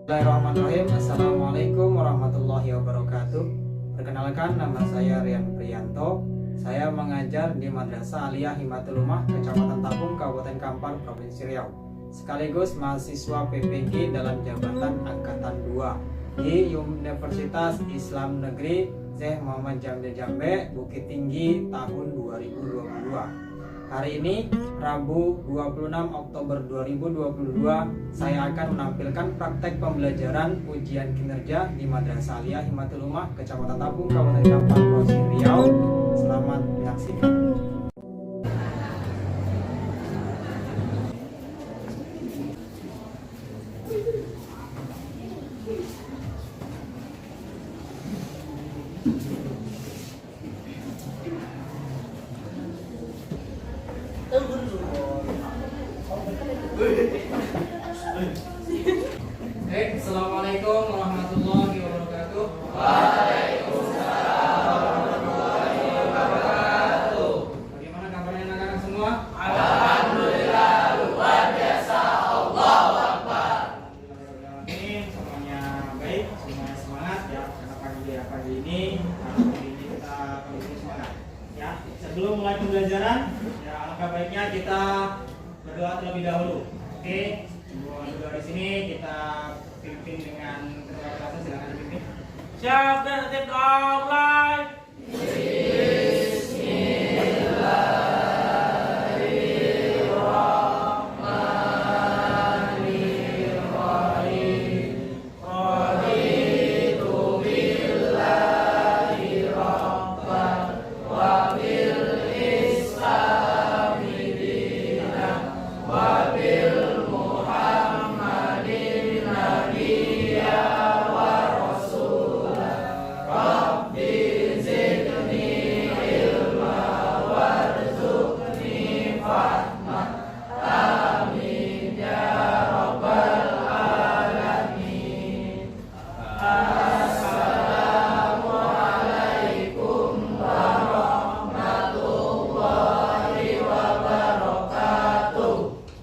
Bismillahirrahmanirrahim. Assalamualaikum warahmatullahi wabarakatuh. Perkenalkan, nama saya Rian Priyanto. Saya mengajar di Madrasah Aliyah Himatul Ummah, Kecamatan Tapung, Kabupaten Kampar, Provinsi Riau. Sekaligus mahasiswa PPG dalam jabatan Angkatan 2 di Universitas Islam Negeri Syekh Muhammad Jamil Jambe, Bukit Tinggi, tahun 2022. Hari ini, Rabu 26 Oktober 2022, saya akan menampilkan praktek pembelajaran ujian kinerja di Madrasah Aliyah Himatul Ummah, Kecamatan Tapung, Kabupaten Kampar, Provinsi Riau. Selamat menyaksikan. Assalamualaikum warahmatullahi wabarakatuh. Waalaikumsalam warahmatullahi wabarakatuh. Bagaimana kabarnya anak-anak semua? Alhamdulillah, luar biasa. Allahu Akbar. Ini semuanya baik, semuanya semangat ya. Karena pagi ini kita perlu semangat. Ya, sebelum mulai pembelajaran, ya alangkah baiknya kita berdoa terlebih dahulu. Oke, berdoa di sini kita pimpin dengan ketua kelasnya, silakan dipimpin. Siap, tertib, mulai.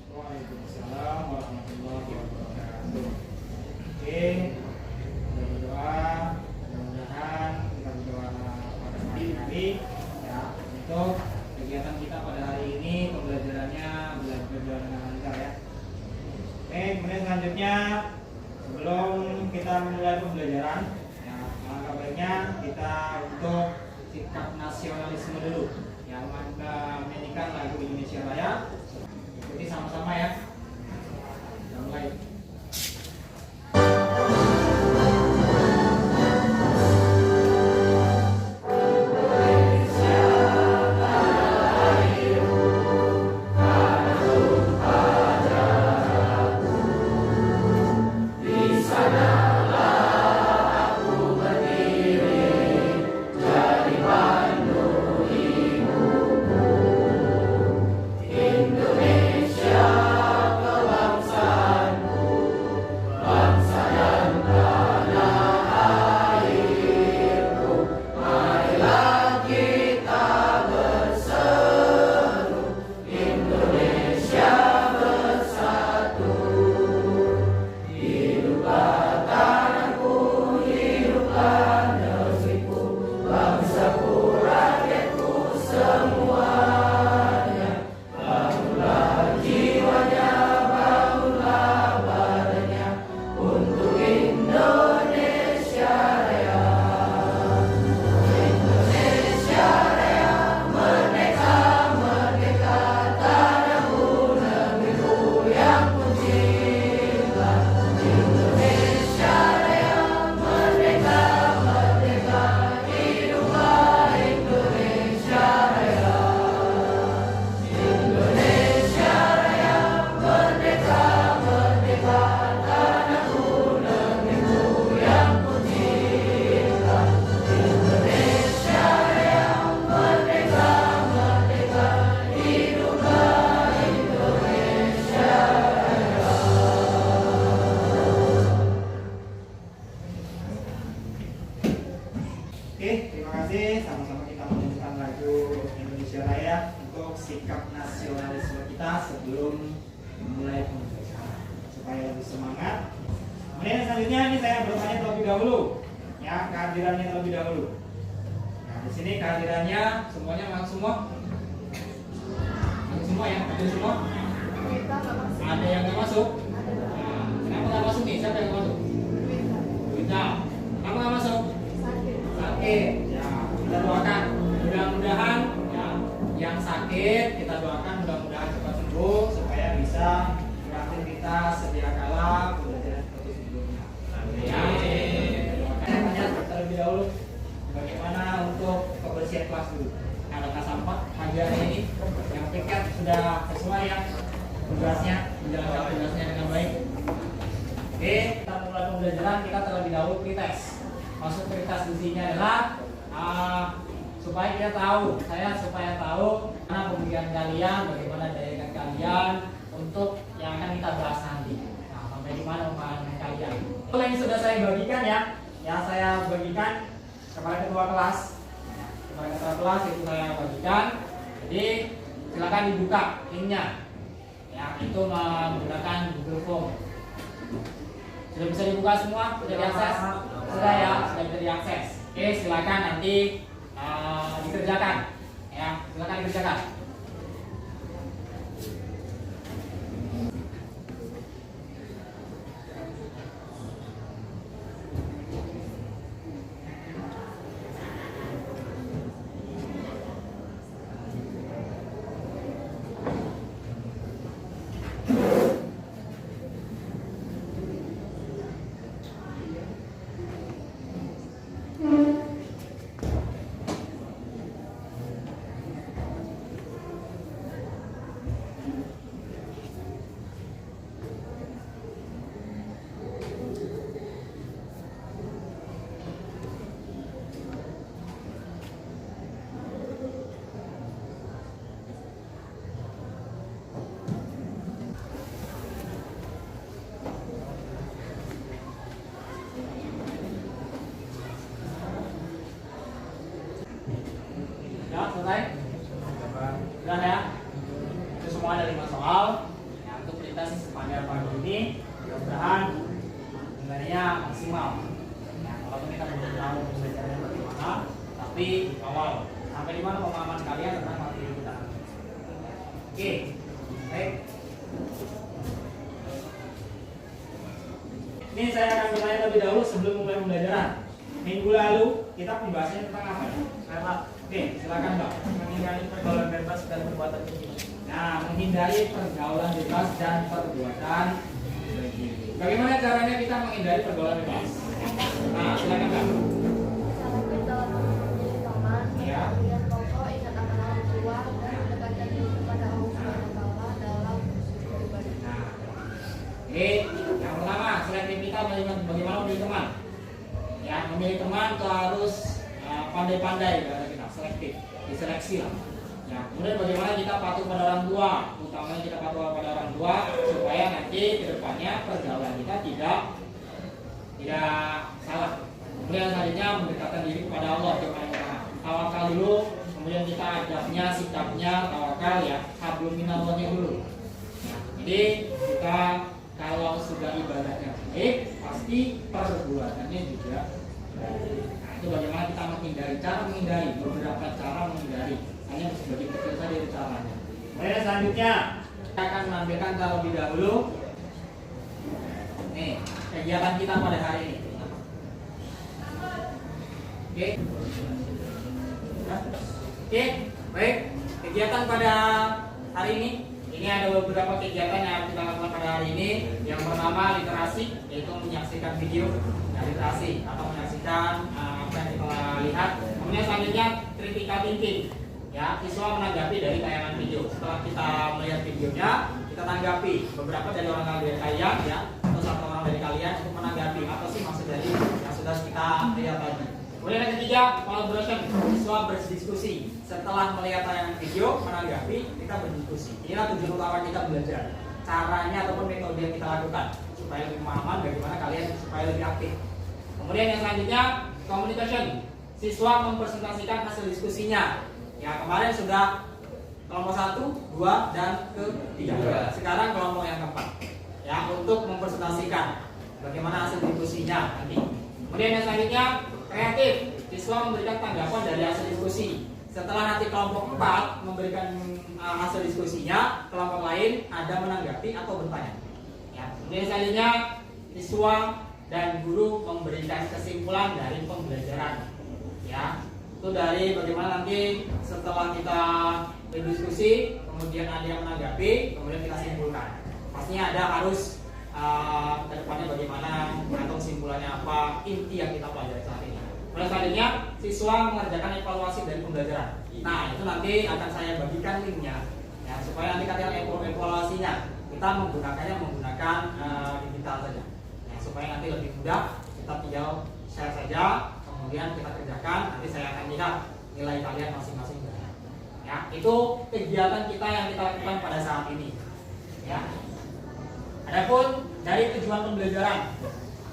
Waalaikumsalam warahmatullahi wabarakatuh. Oke, kita berdoa, mudah-mudahan kita berdoa pada pagi hari ya, untuk kegiatan kita pada hari ini, pembelajarannya berjalan dengan lancar ya. Oke, kemudian selanjutnya sebelum kita memulai pembelajaran ya, alangkah baiknya kita untuk sikap nasionalisme dulu ya, menyanyikan lagu Indonesia Raya. Ikuti sama-sama ya. Kita mulai. Oke, terima kasih. Sama-sama kita menyanyikan lagu Indonesia Raya untuk sikap nasionalisme kita sebelum memulai pembelajaran supaya lebih semangat. Kemudian selanjutnya ini saya bertanya terlebih dahulu, ya kehadirannya terlebih dahulu. Nah di sini kehadirannya semuanya masuk semua, masuk semua ya, hadir semua. Ada yang nggak masuk? Nah, kenapa nggak masuk nih? Siapa yang nggak masuk? Wita. Kenapa nggak masuk? Sakit. Ya, kita doakan. Mudah-mudahan ya, yang sakit kita doakan mudah-mudahan cepat sembuh supaya bisa beraktivitas sedia kala belajar seperti sebelumnya. Ya. Saya tanya terlebih dahulu bagaimana untuk kebersihan kelas dulu. Adakah sampah pagi hari ini? Yang tiket sudah sesuai ya? Tugasnya, menjalankan tugasnya dengan baik. Oke, kita mulai pembelajaran, kita terlebih dahulu pretest. Maksud pretest di sini adalah supaya kita tahu, supaya tahu mana pemikiran kalian, bagaimana daya kalian untuk yang akan kita bahas nanti. Nah, sampai di mana pemahaman kalian. Kalau yang sudah saya bagikan ya saya bagikan kepada ketua kelas. Kepada ketua kelas itu saya bagikan. Jadi silakan dibuka linknya. Ya, itu menggunakan Google Form. Sudah bisa dibuka semua? Sudah diakses? Sudah ya, sudah bisa diakses. Oke, silakan nanti dikerjakan. Ya, silakan dikerjakan. Ya, selesai? Sudah ya? Itu semua ada 5 soal. Ya, untuk kita sepanjang pagi ini mudah-mudahan nilainya maksimal. Ya, kalau kita belum tahu belajarnya bagaimana, tapi awal sampai di mana pemahaman kalian tentang materi kita. Oke, baik. Ini saya akan bertanya lebih dahulu sebelum mulai pembelajaran. Minggu lalu kita pembahasannya tentang apa ya? Oke, silakan Mbak. Menghindari pergaulan bebas dan perbuatan tinggi. Nah, menghindari pergaulan bebas dan perbuatan tinggi. Bagaimana caranya kita menghindari pergaulan bebas? Nah, silakan Mbak. Cara kita menjadi teman, Ya. kemudian pokok ingat akan orang tua dan mendekatkan diri kepada Allah Subhanahu wa Ta'ala dalam beribadah. Nah, oke, yang pertama, selain kita bagaimana memilih teman. Ya, memilih teman itu harus pandai-pandai karena kita selektif, diseleksi lah. Ya, kemudian bagaimana kita patuh pada orang tua, utamanya kita patuh pada orang tua supaya nanti kedepannya pergaulan kita tidak salah. Kemudian selanjutnya mendekatkan diri kepada Allah Subhanahu wa Ta'ala. Tawakal dulu, kemudian kita adabnya, sikapnya, tawakal ya, hablum minallahnya dulu. Nah, jadi kita kalau sudah ibadahnya baik, pasti perbuatannya juga baik. Nah, itu bagaimana kita menghindari, cara menghindari, beberapa cara menghindari. Hanya sebagai kecil saja itu caranya. Kemudian selanjutnya kita akan menampilkan terlebih dahulu nih kegiatan kita pada hari ini. Oke, baik. Kegiatan pada hari ini ada beberapa kegiatan yang kita lakukan pada hari ini. Yang pertama literasi, yaitu menyaksikan video literasi atau menyaksikan apa yang kita lihat. Kemudian selanjutnya critical thinking. Ya, siswa menanggapi dari tayangan video. Setelah kita melihat videonya, kita tanggapi. Beberapa dari orang dari kalian ya, atau satu orang dari kalian untuk menanggapi apa sih maksud dari yang sudah kita lihat tadi. Kemudian yang ketiga, collaboration. Siswa berdiskusi. Setelah melihat tayangan video, menanggapi, kita berdiskusi. Inilah tujuan utama kita belajar. Caranya ataupun metode yang kita lakukan supaya lebih pemahaman bagaimana kalian supaya lebih aktif. Kemudian yang selanjutnya, communication. Siswa mempresentasikan hasil diskusinya. Ya, kemarin sudah kelompok 1, 2, dan ke-3. Sekarang kelompok yang keempat. Ya, untuk mempresentasikan. bagaimana hasil diskusinya nanti. Kemudian yang selanjutnya kreatif, siswa memberikan tanggapan dari hasil diskusi. Setelah nanti kelompok 4 memberikan hasil diskusinya, kelompok lain ada menanggapi atau bertanya. Ya. Kemudian selanjutnya siswa dan guru memberikan kesimpulan dari pembelajaran. Ya, itu dari bagaimana nanti setelah kita berdiskusi, kemudian ada yang menanggapi, kemudian kita simpulkan. Pastinya ada harus ke depannya bagaimana atau kesimpulannya apa, inti yang kita pelajari saat ini. Kemudian selanjutnya siswa mengerjakan evaluasi dari pembelajaran. Nah, itu nanti akan saya bagikan linknya, ya, supaya nanti kalian evaluasinya kita menggunakan digital saja, ya, supaya nanti lebih mudah. Kita tinggal share saja, kemudian kita kerjakan, nanti saya akan lihat nilai kalian masing-masing. Ya, itu kegiatan kita yang kita lakukan pada saat ini. Ya. Adapun dari tujuan pembelajaran,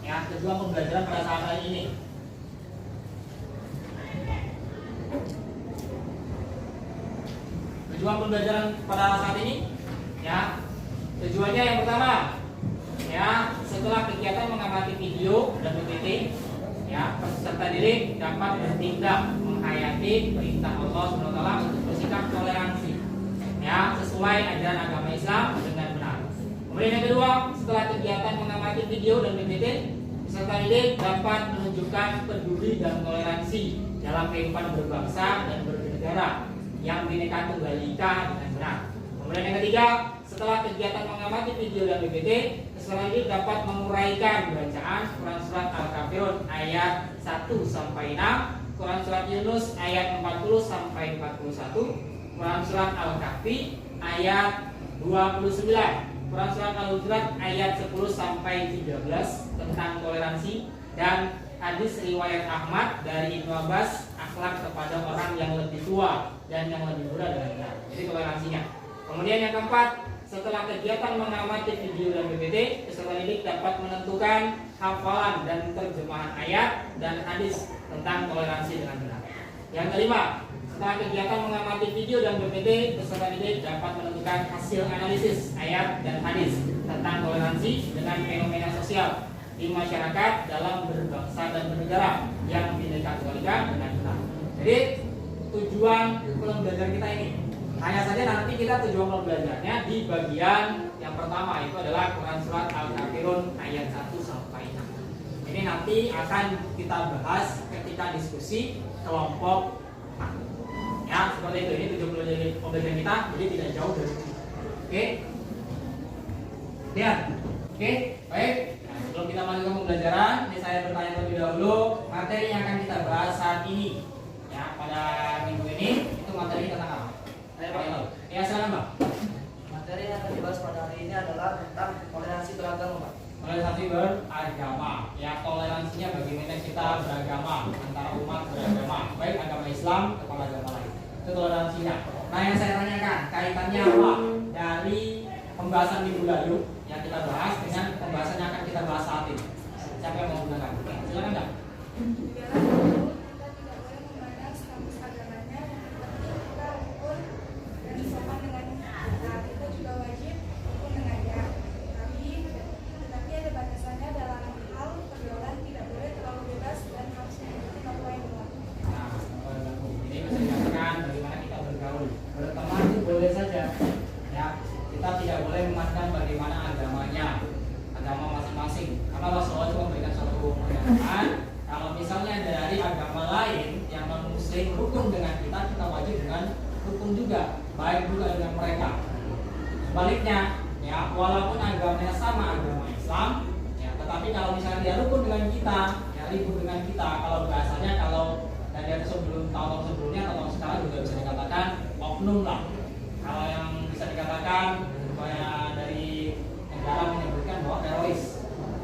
ya, tujuan pembelajaran pada saat hari ini. Tujuan pembelajaran pada saat ini, ya, tujuannya yang pertama, ya, setelah kegiatan mengamati video dan PPT, ya, peserta didik dapat bertindak menghayati perintah Allah SWT untuk bersikap toleransi, ya, sesuai ajaran agama Islam dengan benar. Kemudian yang kedua, setelah kegiatan mengamati video dan PPT, peserta didik dapat menunjukkan peduli dan toleransi dalam kehidupan berbangsa dan bernegara yang Bhinneka Tunggal Ika dengan benar. Kemudian yang ketiga, setelah kegiatan mengamati video dan PPT, peserta didik dapat menguraikan bacaan Quran Surat Al-Kafirun ayat 1 sampai 6, Quran Surat Yunus ayat 40 sampai 41, Quran Surat Al-Kahfi ayat 29, Quran Surat Al-Hujurat ayat 10 sampai 13 tentang toleransi, dan hadis riwayat Ahmad dari Ibnu Abbas, akhlak kepada orang yang lebih tua dan yang lebih muda dengan benar. Jadi toleransinya. Kemudian yang keempat, setelah kegiatan mengamati video dan PPT, peserta didik dapat menentukan hafalan dan terjemahan ayat dan hadis tentang toleransi dengan benar. Yang kelima, setelah kegiatan mengamati video dan PPT, peserta didik dapat menentukan hasil analisis ayat dan hadis tentang toleransi dengan fenomena sosial di masyarakat dalam berbangsa dan bernegara yang Bhinneka Tunggal Ika dengan benar. Jadi tujuan pembelajaran kita ini, hanya saja nanti kita tujuan pembelajarannya di bagian yang pertama, itu adalah Quran Surat Al-Kafirun ayat 1 sampai 6. Ini nanti akan kita bahas ketika diskusi kelompok 4. Ya, seperti itu. Ini tujuan pembelajaran kita, jadi tidak jauh dari itu. Oke? Lihat. Oke, baik. Nah, sebelum kita masuk ke pembelajaran, ini saya bertanya terlebih dahulu, materi yang akan kita bahas saat ini, ya, pada minggu ini, itu materi tentang apa? Ya, silakan, Pak. Materi yang akan dibahas pada hari ini adalah tentang toleransi beragama, Pak. Toleransi beragama, ya, toleransinya bagaimana kita beragama antara umat beragama, baik agama Islam atau agama lain. Itu toleransinya. Nah, yang saya tanyakan, kaitannya apa dari pembahasan minggu lalu yang kita bahas dengan pembahasan yang akan kita bahas saat ini? Siapa yang mau menggunakan? Silakan, Kak. Sebaliknya, ya, walaupun agamanya sama, agama Islam, ya, tetapi kalau misalnya dia rukun dengan kita, ya, ribut dengan kita, kalau bahasanya, kalau dari sebelum tahun sebelumnya atau sekarang juga bisa dikatakan oknum lah. Kalau yang bisa dikatakan dari negara menyebutkan bahwa teroris,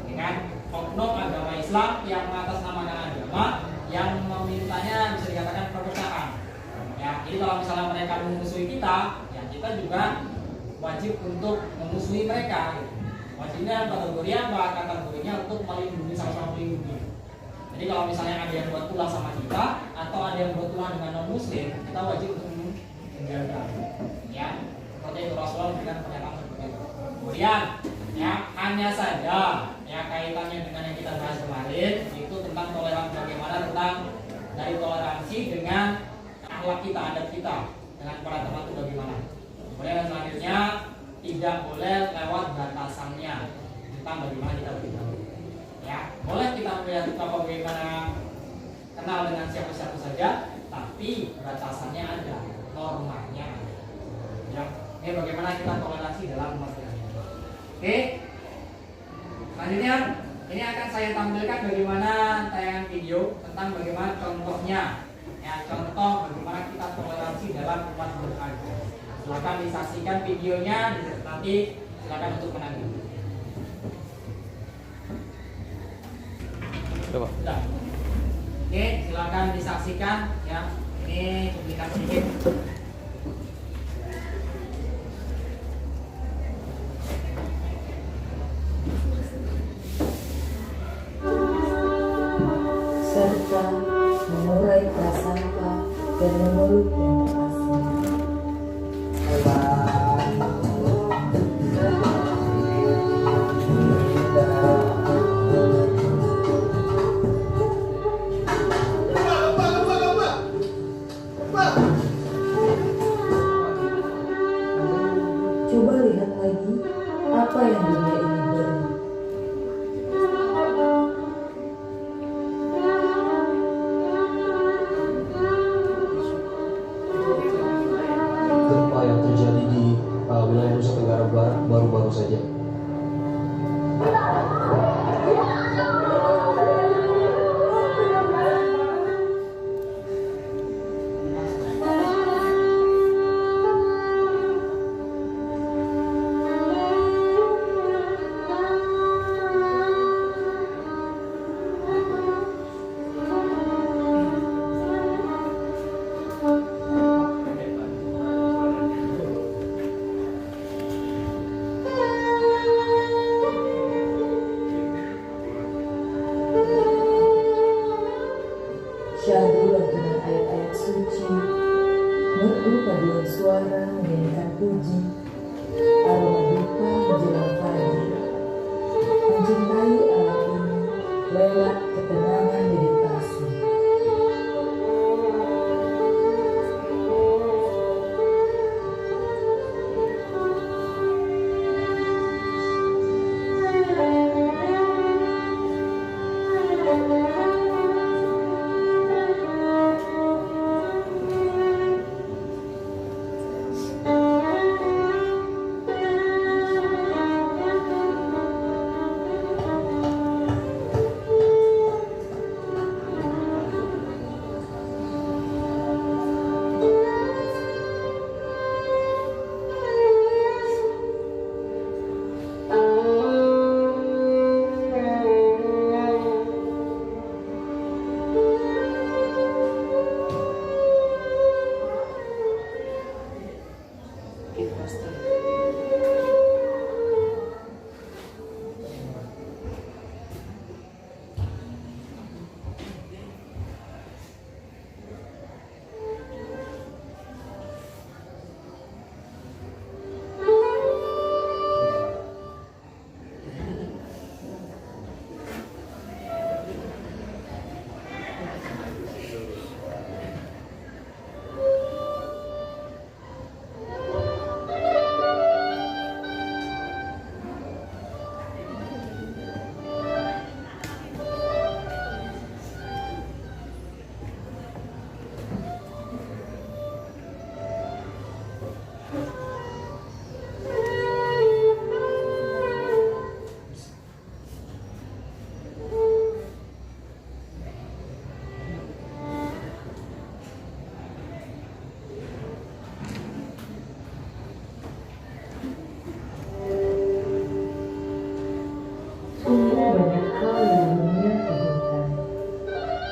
ya kan? Oknum agama Islam yang mengatasnamakan agama yang memintanya bisa dikatakan perpecahan. Ya, jadi kalau misalnya mereka memusuhi kita, ya kita juga wajib untuk memusuhi mereka. Wajibnya kategori apa? Kategorinya untuk melindungi, sama-sama melindungi. Jadi kalau misalnya ada yang buat ulah sama kita atau ada yang buat ulah dengan non muslim, kita wajib untuk menjaga. Ya, seperti itu Rasulullah memberikan pernyataan seperti itu. Kemudian ya hanya saja ya kaitannya dengan yang kita bahas kemarin itu tentang toleransi, bagaimana tentang dari toleransi dengan akhlak kita, adab kita dengan para teman itu bagaimana. Kemudian yang selanjutnya tidak boleh lewat batasannya tentang bagaimana kita bergaul. Ya, boleh kita melihat bagaimana kenal dengan siapa-siapa saja, tapi batasannya ada, normanya ada. Ya, ini bagaimana kita toleransi dalam masyarakat. Oke. Selanjutnya, ini akan saya tampilkan bagaimana tayangan video tentang bagaimana contohnya. Ya, contoh bagaimana kita toleransi dalam umat beragama. Silakan disaksikan videonya, nanti silakan untuk menanggapi. Coba. Sudah. Oke, silakan disaksikan ya. Ini cuplikan sedikit. Serta mengurai prasangka dan memeluk yang terasing. Coba lihat lagi apa yang dunia ini beri. Gempa yang terjadi di wilayah Nusa Tenggara Barat baru-baru saja. Syahdu lantunan ayat-ayat suci, merdu paduan suara menyanyikan puji, aroma duka menjelang pagi, mencintai alam ini lewat ketenangan meditasi.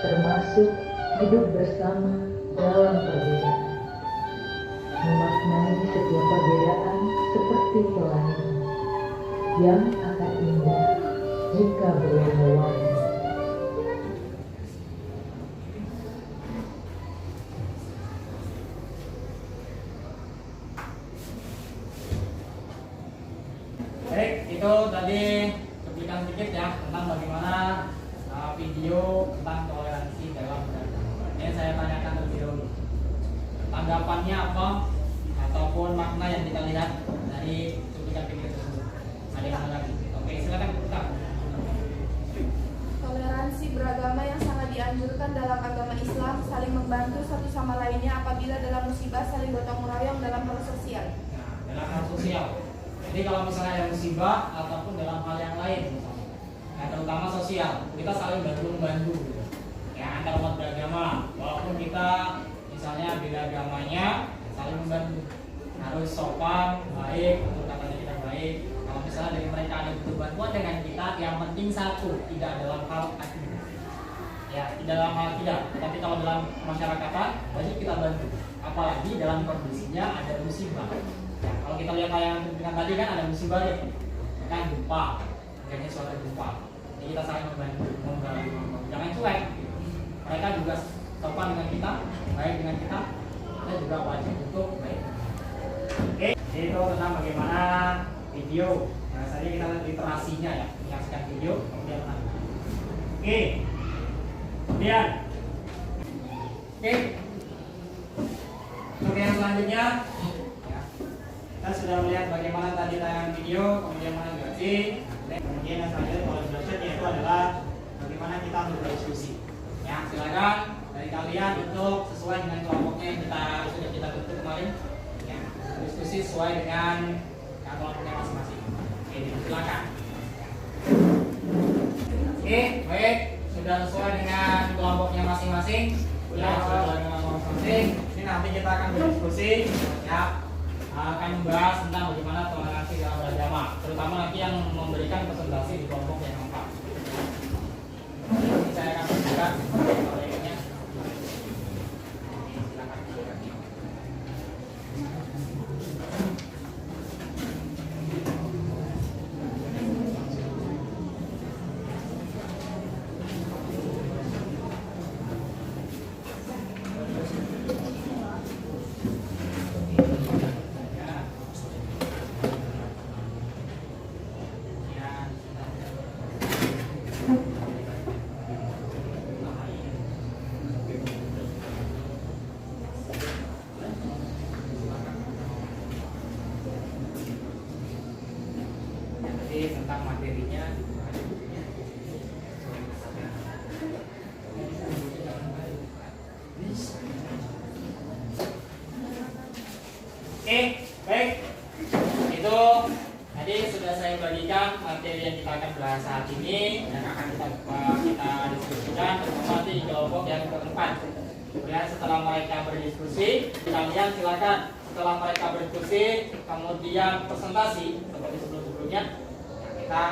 termasuk hidup bersama dalam perbedaan. Memaknai setiap perbedaan seperti pelangi yang akan indah jika berwarna-warni. tentang toleransi dalam beragama. Ini saya tanyakan terlebih dahulu. Tanggapannya apa ataupun makna yang kita lihat dari cuplikan video tersebut? Ada yang lagi? Oke, silakan Kak. Toleransi beragama yang sangat dianjurkan dalam agama Islam, saling membantu satu sama lainnya apabila dalam musibah, saling gotong royong dalam hal sosial. Nah, dalam hal sosial. Jadi kalau misalnya ada musibah ataupun dalam hal yang lain, misalnya, nah, terutama sosial, kita saling bantu membantu. Gitu. Ya, antar umat beragama, walaupun kita misalnya beda agamanya, saling membantu. Harus sopan, baik, untuk katanya kita baik. Kalau misalnya dari mereka ada butuh bantuan dengan kita, yang penting satu, tidak dalam hal akidah. Ya, tidak dalam hal tidak. Tapi kalau dalam masyarakatan, wajib kita bantu. Apalagi dalam kondisinya ada musibah. Ya, kalau kita lihat tayangan dengan tadi kan ada musibah ya, kan gempa, adanya suatu gempa. Jadi kita saling membantu. Jangan cuek. Mereka juga sopan dengan kita, baik dengan kita. Kita juga wajib untuk baik. Oke, jadi itu tentang bagaimana video. Biasanya kita lihat literasinya ya, menyaksikan video kemudian menang. Oke, kemudian, oke, untuk yang selanjutnya, ya, kita sudah melihat bagaimana tadi tayangan video, kemudian mana grafik, kemudian yang selanjutnya collaboration yaitu adalah bagaimana kita untuk berdiskusi. Ya, silakan dari kalian untuk sesuai dengan kelompoknya yang sudah kita bentuk kemarin. Diskusi sesuai dengan kelompoknya masing-masing. Oke, silakan. Oke, baik, sudah sesuai dengan kelompoknya masing-masing. Ya, sudah dengan kelompok masing. Ini nanti kita akan berdiskusi, ya, akan membahas tentang bagaimana toleransi dalam beragama, terutama nanti yang memberikan presentasi di kelompok yang keempat. Ini saya akan tunjukkan proyeknya. Tentang materinya baik, itu tadi sudah saya bagikan materi yang kita akan bahas saat ini dan akan kita diskusikan terutama nanti di kelompok yang keempat. Kemudian setelah mereka berdiskusi, kalian silakan setelah mereka berdiskusi kemudian presentasi seperti sebelum-sebelumnya, kita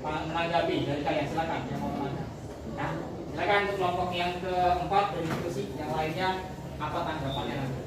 menanggapi dari kalian. Silakan yang mau menanggapi. Nah, silakan untuk kelompok yang keempat berdiskusi, yang lainnya apa tanggapannya nanti.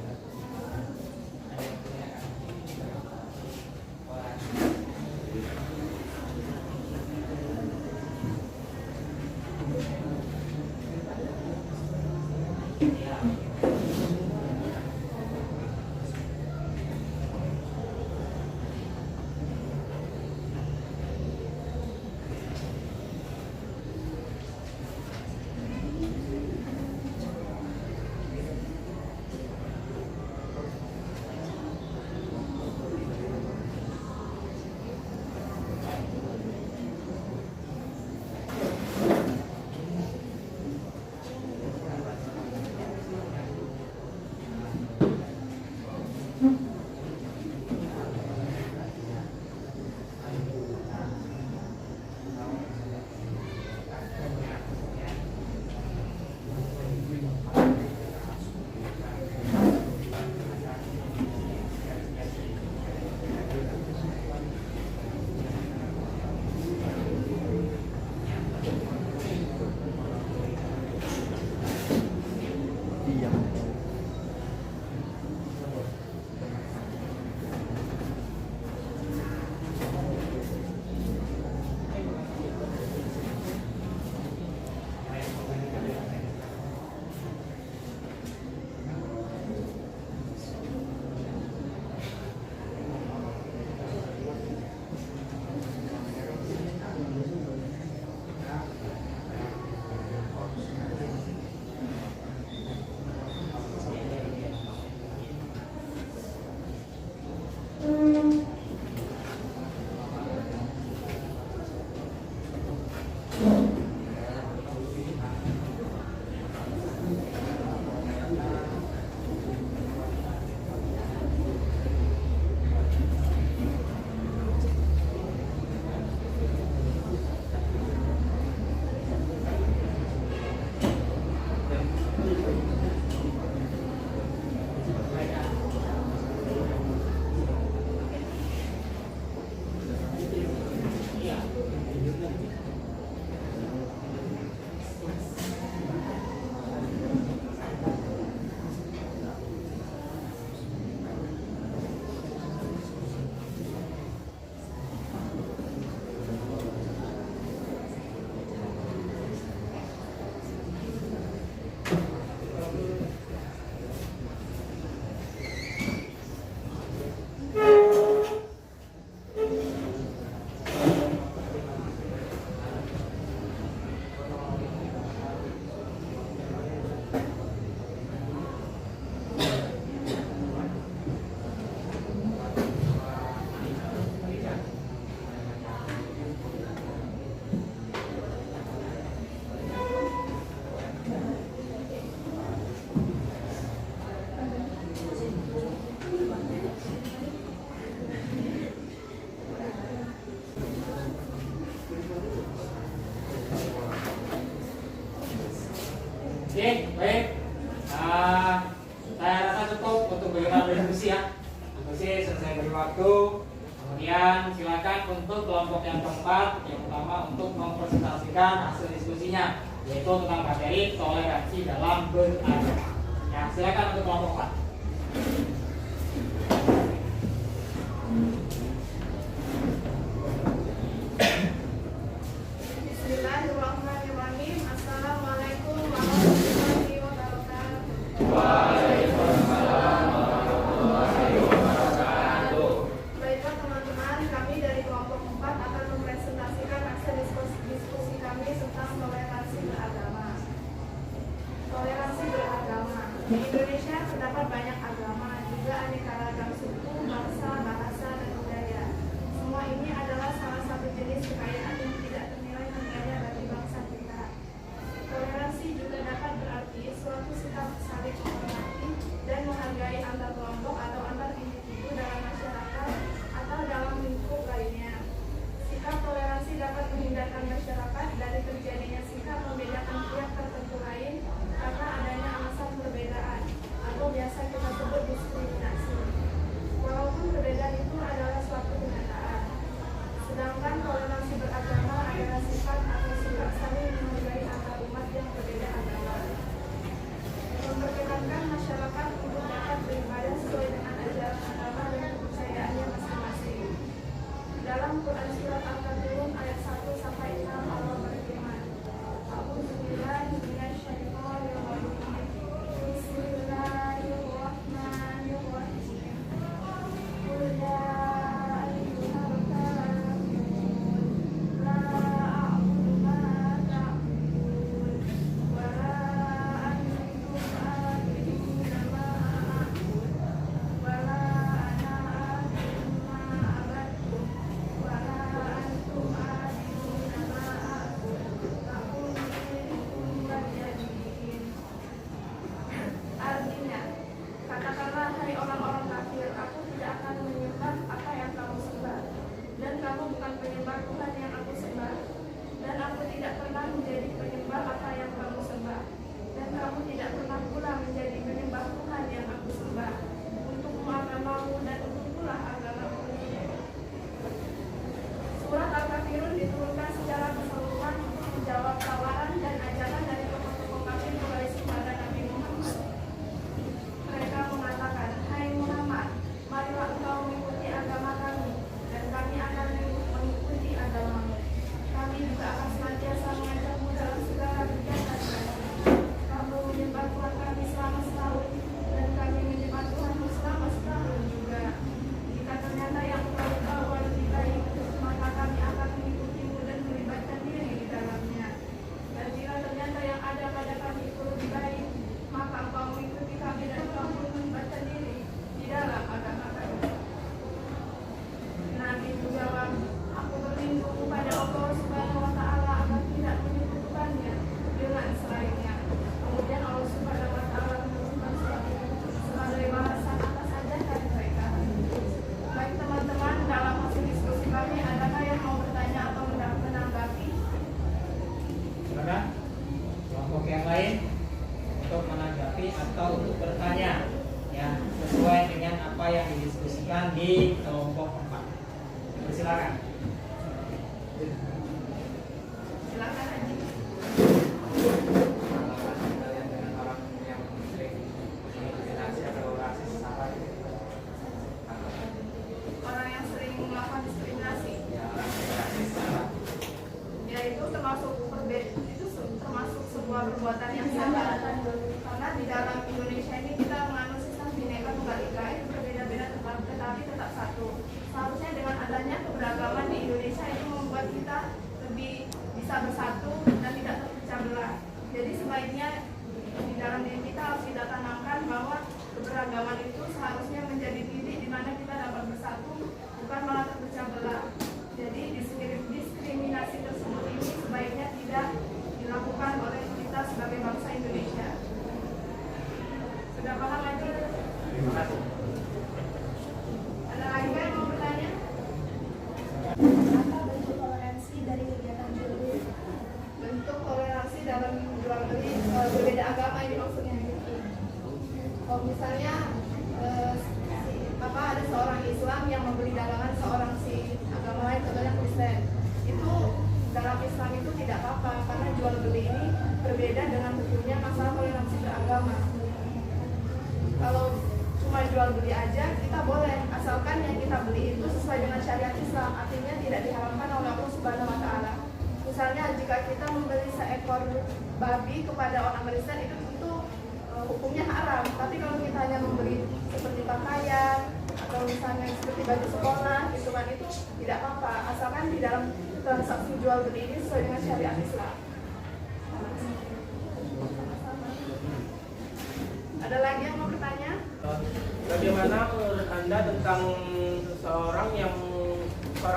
Oke, baik. Saya rasa cukup untuk bagaimana berdiskusi ya. Diskusi selesai beri waktu. Kemudian silakan untuk kelompok yang keempat, yang pertama untuk mempresentasikan hasil diskusinya, yaitu tentang materi toleransi dalam beragama. Ya, silakan untuk kelompok 4. Bismillahirrahmanirrahim. Assalamualaikum warahmatullahi wabarakatuh. Baiklah teman-teman, kami dari kelompok 4 akan mempresentasikan hasil diskusi kami tentang toleransi beragama. Toleransi beragama. Di Indonesia terdapat banyak agama, juga aneka ragam suku, bangsa, bahasa, dan budaya. Semua ini adalah salah satu jenis kekayaan yang tidak ternilai harganya bagi bangsa kita. Toleransi juga dapat berarti suatu sikap saling menghormati dan menghargai antar kelompok atau antar individu dalam masyarakat atau dalam lingkup lainnya. Sikap toleransi dapat menghindarkan masyarakat dari terjadinya sikap membedakan pihak tertentu lain karena adanya alasan perbedaan atau biasa kita sebut diskriminasi. Walaupun perbedaan itu adalah suatu kenyataan. Sedangkan toleransi beragama adalah sifat atau sikap saling menghargai antar umat yang berbeda agama. Memperkenankan masyarakat untuk dapat beribadah sesuai dengan ajaran agama dan kepercayaannya masing-masing. Dalam Quran Surat Al-Kafirun ayat 1-6 Allah berfirman, A'udzubillahiminasyaitonirrajim. Bismillahirrahmanirrahim. Qul ya ayyuhal kafirun, la a'budu ma ta'budun, wa la antum a'buduna ma a'bud, wa la ana a'budu ma abadtum, wa la antum a'buduna ma a'bud, lakum dinukum waliyadin. Artinya, katakanlah hai orang-orang kafir, aku tidak akan menyembah apa yang kamu sembah, dan kamu bukan penyembah Tuhan yang aku sembah, dan aku tidak pernah menjadi penyembah apa yang kamu sembah, dan kamu tidak pernah pula menjadi penyembah Tuhan yang aku sembah. Untukmu agamamu dan untukkulah agamamu. Surat Al-Kafirun diturunkan secara keseluruhan untuk menjawab tawaran dan ajakan dari tokoh-tokoh kafir berbasis pada Nabi Muhammad. Mereka mengatakan, hai Muhammad, marilah engkau mengikuti agama kami, dan kami akan mengikuti agamamu. Kami juga akan senantiasa mengajakmu dalam segala kegiatan kami. Kamu menyembah Tuhan kami selama setahun, dan kami menyembah Tuhanmu selama setahun juga. Jika ternyata yang engkau bawa lebih baik, maka kami akan mengikutimu dan melibatkan diri di dalamnya. Dan jika ternyata yang ada pada kami itu lebih baik, maka engkau mengikuti kami dan engkau pun melibatkan diri di dalam agama kami. Nabi menjawab, aku berlindung kepada Allah Subhanahu wa Ta'ala agar tidak menyekutukannya dengan selainnya. Kemudian Allah Subhanahu wa Ta'ala menurunkan surat ini sebagai balasan atas ajakan mereka. Baik teman-teman, dalam hasil diskusi kami, adakah yang mau bertanya atau menanggapi? Silakan kelompok yang lain untuk menanggapi atau untuk bertanya, ya, sesuai dengan apa yang didiskusikan di kelompok 4. Silakan. Silakan Haji. Kalian dengan orang yang sering diskriminasi atau rasis apa gitu? Orang yang sering melakukan diskriminasi, Ya, rasis apa? ya itu termasuk sebuah perbuatan yang salah. Karena di dalam Indonesia ini kita menganut sistem Bhinneka Tunggal Ika, itu berbeda-beda tetapi tetap satu. Seharusnya dengan adanya keberagaman di Indonesia itu membuat kita lebih bisa bersatu dan tidak terpecah belah. Jadi sebaiknya di dalam diri kita harus kita tanamkan bahwa keberagaman itu seharusnya menjadi titik di mana kita dapat bersatu, bukan malah terpecah belah. Jadi diskriminasi tersebut ini sebaiknya tidak dilakukan oleh kita sebagai bangsa Indonesia. Sudah paham aja? Terima kasih. Ada lagi yang mau bertanya? Apa bentuk toleransi dari kegiatan jual beli? Bentuk toleransi dalam jual beli ini maksudnya gitu. Oh, misalnya ada seorang Islam yang membeli dagangan seorang si agama lain, contohnya Kristen, itu dalam Islam itu tidak apa-apa karena jual beli ini berbeda dengan hukumnya masalah toleransi beragama. Kalau cuma jual beli aja kita boleh, asalkan yang kita beli itu sesuai dengan syariat Islam, artinya tidak diharamkan oleh Allah Subhanahu wa taala. Misalnya jika kita membeli seekor babi kepada orang Kristen itu tentu hukumnya haram, tapi kalau kita hanya membeli seperti pakaian atau misalnya seperti baju sekolah gitu kan, itu tidak apa-apa asalkan di dalam transaksi jual beli ini sesuai dengan syariat Islam. Ada lagi yang mau bertanya? Bagaimana menurut Anda tentang seorang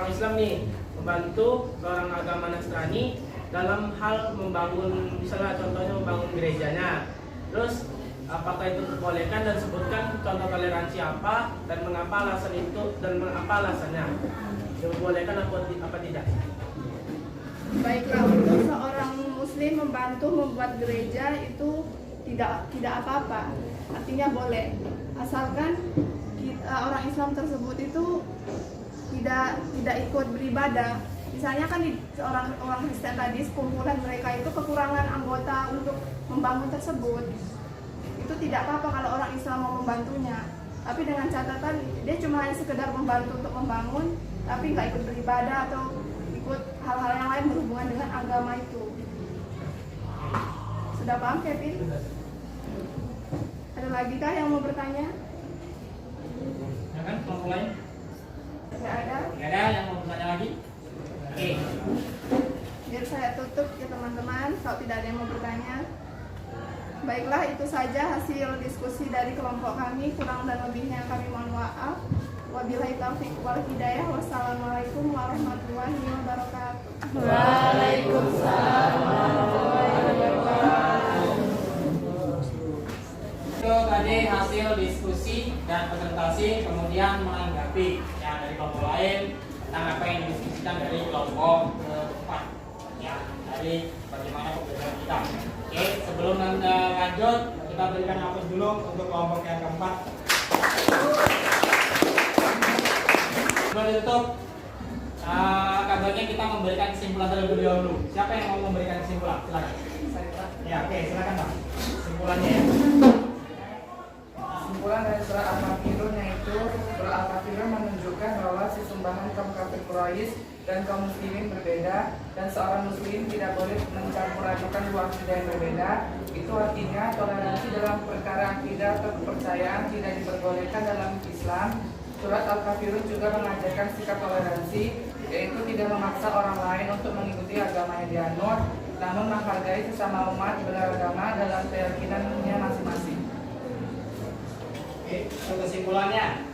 Islam nih membantu seorang agama Nasrani dalam hal membangun, misalnya contohnya membangun gerejanya. Terus apakah itu dibolehkan dan sebutkan contoh toleransi apa dan mengapa alasan itu dan mengapa alasannya? Dibolehkan apa tidak? Baiklah, untuk seorang muslim membantu membuat gereja itu tidak apa-apa, artinya boleh, asalkan orang Islam tersebut itu tidak ikut beribadah. Misalnya kan di orang Kristen tadi, sekumpulan mereka itu kekurangan anggota untuk membangun tersebut, itu tidak apa-apa kalau orang Islam mau membantunya, tapi dengan catatan dia cuma hanya sekedar membantu untuk membangun, tapi nggak ikut beribadah atau ikut hal-hal yang lain berhubungan dengan agama itu. Sudah paham, Kevin? Ada lagi kah yang mau bertanya? Ya kan, kelompok lain? Tidak ada. Tidak ada yang mau bertanya lagi? Oke. Biar saya tutup ya teman-teman, kalau tidak ada yang mau bertanya. Baiklah, itu saja hasil diskusi dari kelompok kami. Kurang dan lebihnya kami mohon maaf. Wabillahi taufiq wal hidayah. Wassalamualaikum warahmatullahi wabarakatuh. Waalaikumsalam warahmatullahi wabarakatuh. Itu tadi hasil diskusi dan presentasi, kemudian menanggapi yang dari kelompok lain tentang apa yang didiskusikan dari kelompok keempat, ya, dari bagaimana pembelajaran kita. Oke, sebelum lanjut kita berikan aplaus dulu untuk kelompok yang keempat. Sebelum ditutup, kabarnya kita memberikan kesimpulan terlebih dahulu. Siapa yang mau memberikan kesimpulan? Silakan. Ya, oke, silakan Pak. Kesimpulannya ya. Kesimpulan dari surah Al-Kafirun yaitu surah Al-Kafirun menunjukkan bahwa sesumbangan kaum kafir Quraisy dan kaum muslimin berbeda, dan seorang muslim tidak boleh mencampur adukan dua akidah yang berbeda. Itu artinya toleransi dalam perkara akidah atau kepercayaan tidak diperbolehkan dalam Islam. Surat Al-Kafirun juga mengajarkan sikap toleransi, yaitu tidak memaksa orang lain untuk mengikuti agama yang dianut, namun menghargai sesama umat beragama dalam keyakinannya masing-masing. Oke, untuk kesimpulannya,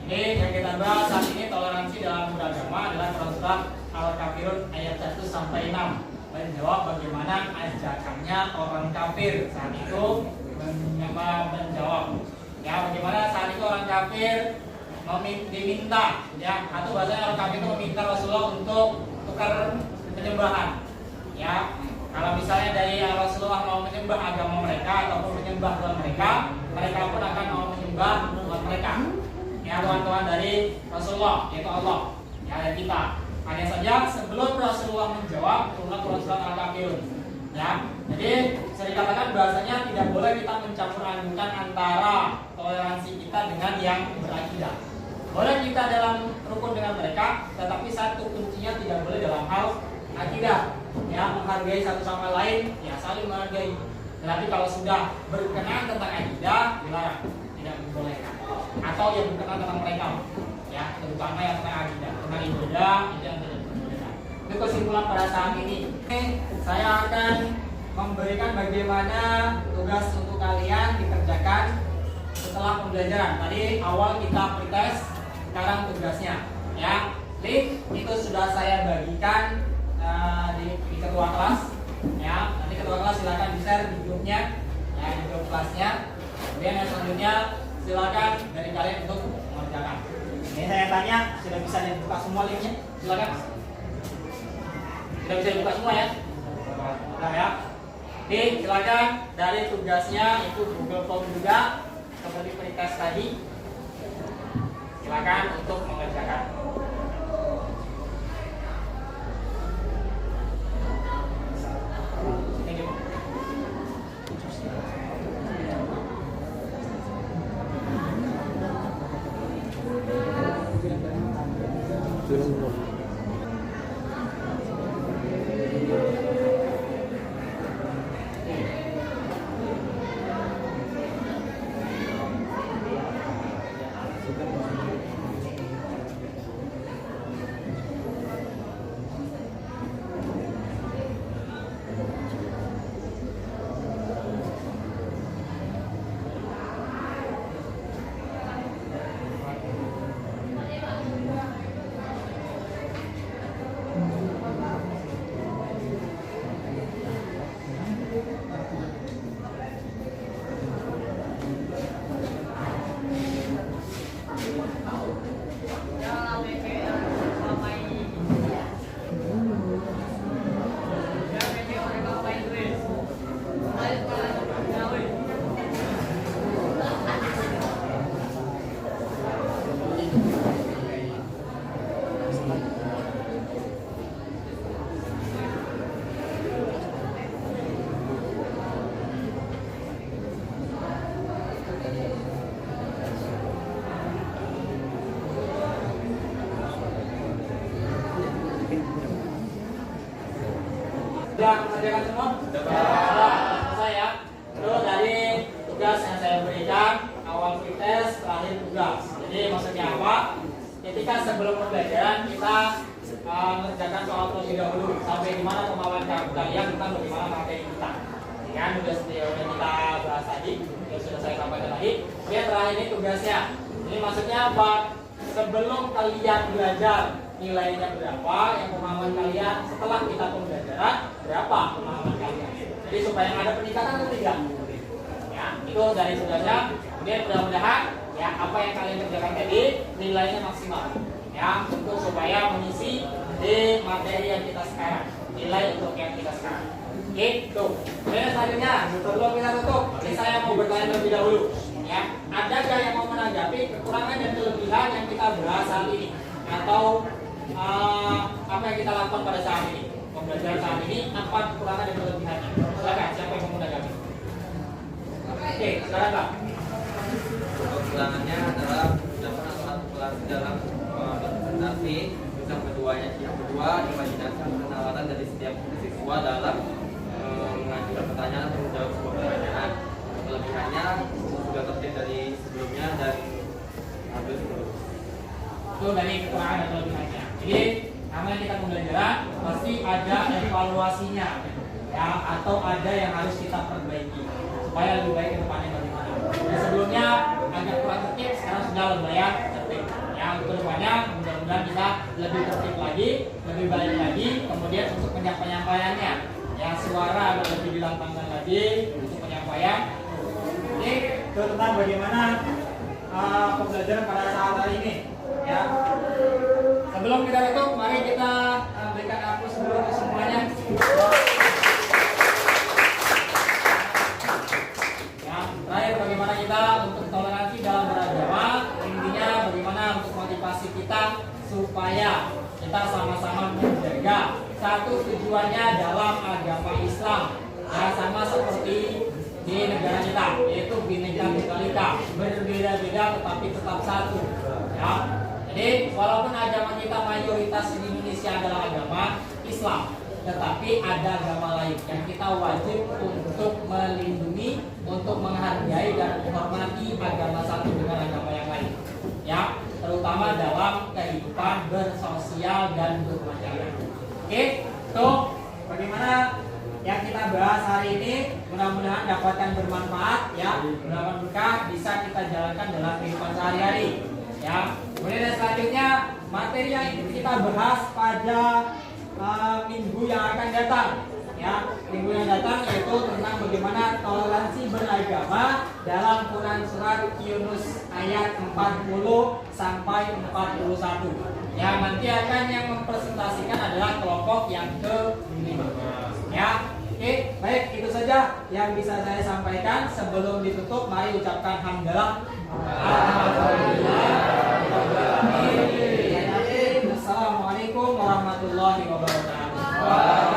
ini yang kita bahas saat ini toleransi dalam beragama adalah surat Al-Kafirun ayat 1 sampai 6 menjawab bagaimana ajakannya orang kafir saat itu menjawab, ya, bagaimana saat itu orang kafir diminta, ya, atau bahasanya orang kafir itu meminta Rasulullah untuk tukar penyembahan, ya. Kalau misalnya dari Rasulullah mau menyembah agama mereka ataupun menyembah Tuhan mereka, mereka pun akan mau menyembah Tuhan mereka, ya, Tuhan-Tuhan dari Rasulullah, yaitu Allah, ya, dan kita. Hanya saja sebelum Rasulullah menjawab, turunlah surat Al-Kafirun, ya. Jadi saya dikatakan bahasanya tidak boleh kita mencampur adukan antara toleransi kita dengan yang berakidah. Boleh kita dalam rukun dengan mereka, tetapi satu kuncinya tidak boleh dalam hal akidah, ya, menghargai satu sama lain, ya, saling menghargai. Tetapi kalau sudah berkenaan tentang akidah, dilarang, tidak dibolehkan. Atau yang berkenaan tentang mereka, ya, terutama yang tentang akidah, tentang ibadah, itu yang tidak dibolehkan. Itu kesimpulan pada saat ini. Saya akan memberikan bagaimana tugas untuk kalian dikerjakan setelah pembelajaran. Tadi awal kita pretest, sekarang tugasnya, ya. Link itu sudah saya bagikan di ketua kelas, ya. Nanti ketua kelas silakan di-share di grupnya, ya, di grup kelasnya. Kemudian yang selanjutnya silakan dari kalian untuk mengerjakan. Ini saya tanya, sudah bisa dibuka semua linknya? Silakan. Sudah bisa dibuka semua ya? Nah, ya. Oke, silakan dari tugasnya itu Google Form juga seperti pretest tadi. Silakan untuk mengerjakan. Thank you. Sudah mengerjakan semua? Sudah selesai ya. Terus dari tugas yang saya berikan awal pretest, terakhir tugas. Jadi maksudnya apa? Ketika sebelum pembelajaran kita mengerjakan soal terlebih dahulu sampai di mana kemauan kalian tentang bagaimana materi kita. Kan sudah kita bahas tadi, sudah saya sampaikan tadi. Kemudian terakhir ini tugasnya. Jadi maksudnya apa? Sebelum kalian belajar nilainya berapa, yang pemahaman kalian setelah kita pembelajaran berapa pemahaman kalian. Jadi supaya ada peningkatan atau tidak. Ya, itu dari tugasnya. Kemudian mudah-mudahan ya apa yang kalian kerjakan tadi nilainya maksimal. Ya, untuk supaya mengisi di materi yang kita sekarang. Nilai untuk yang kita sekarang. Gitu. Kemudian selanjutnya sebelum kita tutup, ini saya mau bertanya lebih dahulu. Ya, adakah yang mau menanggapi kekurangan dan kelebihan yang kita bahas saat ini? Atau apa yang kita lakukan pada saat ini, pembelajaran saat ini, apa kekurangan dan kelebihannya? Silakan, siapa yang mau menanggapi? Oke, sekarang Pak. Kekurangannya adalah dapat alat kelas dalam presentasi. Yang kedua imajinasi penalaran dari setiap siswa dalam mengajukan pertanyaan atau menjawab sebuah pertanyaan. Kelebihannya sudah tertib dari sebelumnya dan hampir seluruh. Itu dari kekurangan dan kelebihannya. Jadi namanya kita pembelajaran pasti ada evaluasinya, ya, atau ada yang harus kita perbaiki supaya lebih baik ke depannya bagaimana. Dan sebelumnya agak kurang tertib, sekarang sudah lumayan tertib. Yang ke depannya mudah-mudahan kita lebih tertib lagi, lebih baik lagi. Kemudian untuk penyampaiannya, ya suara lebih dilantangkan lagi untuk penyampaian. Ini tentang bagaimana pembelajaran pada saat hari ini. Ya. Sebelum kita tutup, mari kita berikan aplaus dulu untuk semuanya. Ya, terakhir bagaimana kita untuk toleransi dalam beragama, intinya bagaimana untuk motivasi kita supaya kita sama-sama menjaga satu tujuannya dalam agama Islam. Ya, sama seperti di negara kita, yaitu Bhinneka Tunggal Ika, berbeda-beda tetapi tetap satu. Ya. Jadi walaupun agama kita mayoritas di Indonesia adalah agama Islam, tetapi ada agama lain yang kita wajib untuk melindungi, untuk menghargai dan menghormati agama satu dengan agama yang lain. Ya, terutama dalam kehidupan bersosial dan bermasyarakat. Oke, so bagaimana yang kita bahas hari ini mudah-mudahan dapatkan bermanfaat, ya, mudah-mudahan berkah, bisa kita jalankan dalam kehidupan sehari-hari. Ya, kemudian selanjutnya materi yang kita bahas pada minggu yang akan datang. Ya, minggu yang datang yaitu tentang bagaimana toleransi beragama dalam Quran surat Yunus ayat 40 sampai 41. Ya, nanti akan yang mempresentasikan adalah kelompok yang ke-5. Ya, Oke, baik, itu saja yang bisa saya sampaikan. Sebelum ditutup, mari ucapkan hamdalah. Alhamdulillah. Assalamualaikum warahmatullahi wabarakatuh.